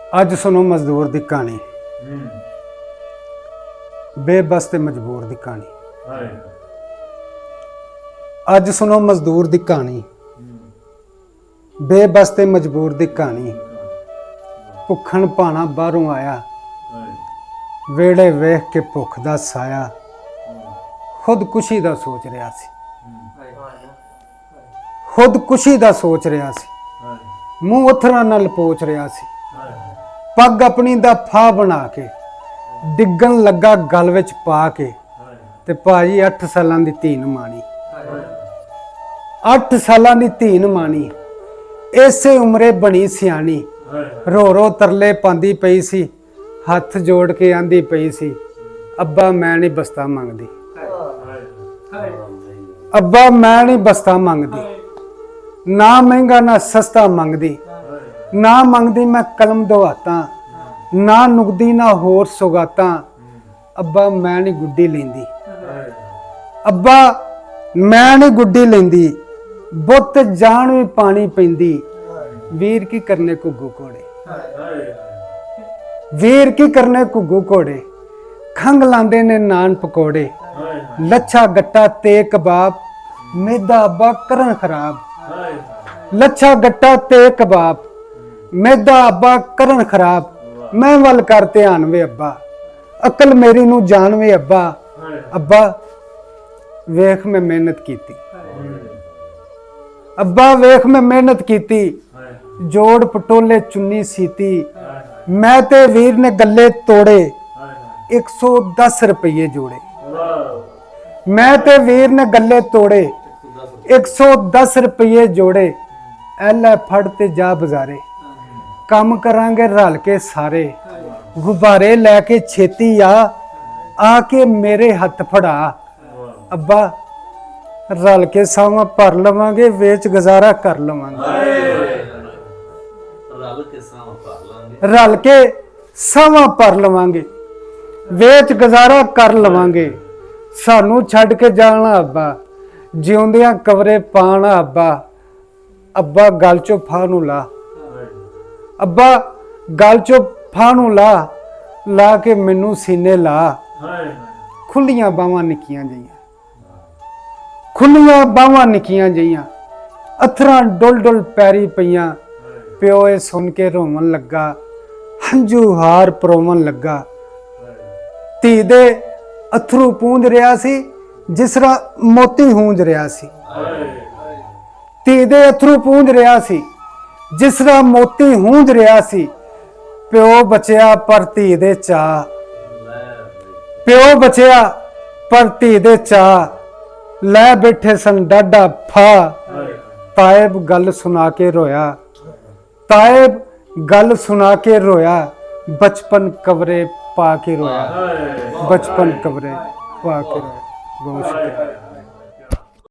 ਅੱਜ ਸੁਣੋ ਮਜ਼ਦੂਰ ਦੀ ਕਹਾਣੀ। ਬੇਬਸ ਤੇ ਮਜਬੂਰ ਦੀ ਕਹਾਣੀ। ਅੱਜ ਸੁਣੋ ਮਜ਼ਦੂਰ ਦੀ ਕਹਾਣੀ, ਬੇਬਸ ਤੇ ਮਜਬੂਰ ਦੀ ਕਹਾਣੀ। ਭੁੱਖਣ ਭਾਣਾ ਬਾਹਰੋਂ ਆਇਆ, ਵੇੜੇ ਵੇਖ ਕੇ ਭੁੱਖ ਦਾ ਸਾਇਆ। ਖੁਦਕੁਸ਼ੀ ਦਾ ਸੋਚ ਰਿਹਾ ਸੀ, ਖੁਦਕੁਸ਼ੀ ਦਾ ਸੋਚ ਰਿਹਾ ਸੀ। ਮੂੰਹ ਅਥਰਾਂ ਨਾਲ ਲਪੋਚ ਰਿਹਾ ਸੀ। ਪੱਗ ਆਪਣੀ ਦਾ ਫਾਹ ਬਣਾ ਕੇ ਡਿੱਗਣ ਲੱਗਾ ਗਲ ਵਿੱਚ ਪਾ ਕੇ। ਤੇ ਭਾਜੀ 8 ਸਾਲਾਂ ਦੀ ਧੀ ਨੂੰ ਮਾਣੀ, 8 ਸਾਲਾਂ ਦੀ ਧੀ ਨੂੰ ਮਾਣੀ। ਇਸੇ ਉਮਰੇ ਬਣੀ ਸਿਆਣੀ, ਰੋ ਰੋ ਤਰਲੇ ਪਾਉਂਦੀ ਪਈ ਸੀ, ਹੱਥ ਜੋੜ ਕੇ ਆਂਦੀ ਪਈ ਸੀ, ਅੱਬਾ ਮੈਂ ਨਹੀਂ ਬਸਤਾ ਮੰਗਦੀ, ਅੱਬਾ ਮੈਂ ਨਹੀਂ ਬਸਤਾ ਮੰਗਦੀ। ਨਾ ਮਹਿੰਗਾ ਨਾ ਸਸਤਾ ਮੰਗਦੀ, ਨਾ ਮੰਗਦੀ ਮੈਂ ਕਲਮ ਦਵਾਤਾਂ, ਨਾ ਨੁਕਦੀ ਨਾ ਹੋਰ ਸੁਗਾਤਾਂ। ਅੱਬਾ ਮੈਂ ਨਹੀਂ ਗੁੱਡੀ ਲੈਂਦੀ, ਅੱਬਾ ਮੈਂ ਨਹੀਂ ਗੁੱਡੀ ਲੈਂਦੀ। ਬੁੱਤ ਜਾਣ ਵੀ ਪਾਣੀ ਪੈਂਦੀ, ਵੀਰ ਕੀ ਕਰਨੇ ਘੁੱਗੂ ਘੋੜੇ, ਵੀਰ ਕੀ ਕਰਨੇ ਘੁੱਗੂ ਘੋੜੇ। ਖੰਘ ਲਾਂਦੇ ਨੇ ਨਾਨ ਪਕੌੜੇ, ਲੱਛਾ ਗੱਟਾ ਤੇ ਕਬਾਬ, ਮੈਦਾ ਅੱਬਾ ਕਰਨ ਖਰਾਬ। ਲੱਛਾ ਗੱਟਾ ਤੇ ਕਬਾਬ, ਮੈਦਾ ਅੱਬਾ ਕਰਨ ਖਰਾਬ। ਮੈਂ ਵੱਲ ਕਰ ਧਿਆਨ ਵੇ ਅੱਬਾ, ਅਕਲ ਮੇਰੀ ਨੂੰ ਜਾਣ ਵੇ ਅੱਬਾ। ਅੱਬਾ ਵੇਖ ਮੈਂ ਮਿਹਨਤ ਕੀਤੀ, ਅੱਬਾ ਵੇਖ ਮੈਂ ਮਿਹਨਤ ਕੀਤੀ। ਜੋੜ ਪਟੋਲੇ ਚੁੰਨੀ ਸੀਤੀ, ਮੈਂ ਤੇ ਵੀਰ ਨੇ ਗੱਲੇ ਤੋੜੇ, 110 ਰੁਪਏ ਜੋੜੇ। ਮੈਂ ਤੇ ਵੀਰ ਨੇ ਗੱਲੇ ਤੋੜੇ, 110 ਰੁਪਏ ਜੋੜੇ। ਐ ਲੈ ਫੜ ਤੇ ਜਾ ਬਜ਼ਾਰੇ, ਕੰਮ ਕਰਾਂਗੇ ਰਲ ਕੇ ਸਾਰੇ। ਗੁਬਾਰੇ ਲੈ ਕੇ ਛੇਤੀ ਆ ਕੇ ਮੇਰੇ ਹੱਥ ਫੜਾ। ਅੱਬਾ ਰਲ ਕੇ ਸਾਵਾਂ ਭਰ ਲਵਾਂਗੇ, ਵੇਚ ਗੁਜ਼ਾਰਾ ਕਰ ਲਵਾਂਗੇ। ਰਲ ਕੇ ਸਾਵਾਂ ਭਰ ਲਵਾਂਗੇ, ਵੇਚ ਗੁਜ਼ਾਰਾ ਕਰ ਲਵਾਂਗੇ। ਸਾਨੂੰ ਛੱਡ ਕੇ ਜਾਣਾ ਅੱਬਾ, ਜਿਉਂਦਿਆਂ ਕਵਰੇ ਪਾਣਾ ਅੱਬਾ। ਅੱਬਾ ਗਲ ਚੋਂ ਫਾਹ ਨੂੰ ਲਾ, ਅੱਬਾ ਗਲ ਚੋਂ ਫਾਹ ਨੂੰ ਲਾ ਕੇ ਮੈਨੂੰ ਸੀਨੇ ਲਾ। ਖੁੱਲੀਆਂ ਬਾਹਾਂ ਨਿੱਕੀਆਂ ਜਿਹੀਆਂ, ਖੁੱਲੀਆਂ ਬਾਹਾਂ ਨਿੱਕੀਆਂ ਜਿਹੀਆਂ, ਅਥਰਾਂ ਡੁੱਲ ਡੁੱਲ ਪੈਰੀ ਪਈਆਂ। ਪਿਓ ਇਹ ਸੁਣ ਕੇ ਰੋਵਣ ਲੱਗਾ, ਹੰਝੂ ਹਾਰ ਪਰੋਵਣ ਲੱਗਾ। ਧੀ ਦੇ ਅਥਰੂ ਪੂੰਝ ਰਿਹਾ ਸੀ, ਜਿਸ ਤਰ੍ਹਾਂ ਮੋਤੀ ਹੂੰਝ ਰਿਹਾ ਸੀ। ਧੀ ਦੇ ਅਥਰੂ ਪੂੰਝ ਰਿਹਾ ਸੀ, ਜਿਸ ਤਰ੍ਹਾਂ ਮੋਤੀ ਹੂੰਝ ਰਿਹਾ ਸੀ। ਪਿਓ ਬਚਿਆ ਪਰ ਧੀ ਦੇ ਚਾਅ, ਪਿਓ ਬਚਿਆ ਪਰ ਧੀ ਦੇ ਚਾਅ। ਲੈ ਬੈਠੇ ਸਨ ਡਾਢਾ ਫਾ, ਤਾਇਬ ਗੱਲ ਸੁਣਾ ਕੇ ਰੋਇਆ, ਤਾਇਬ ਗੱਲ ਸੁਣਾ ਕੇ ਰੋਇਆ। ਬਚਪਨ ਕਵਰੇ ਪਾ ਕੇ ਰੋਇਆ, ਬਚਪਨ ਕਵਰੇ ਪਾ ਕੇ ਰੋਇਆ। ਬਹੁਤ ਸ਼ੁਕਰੀਆ।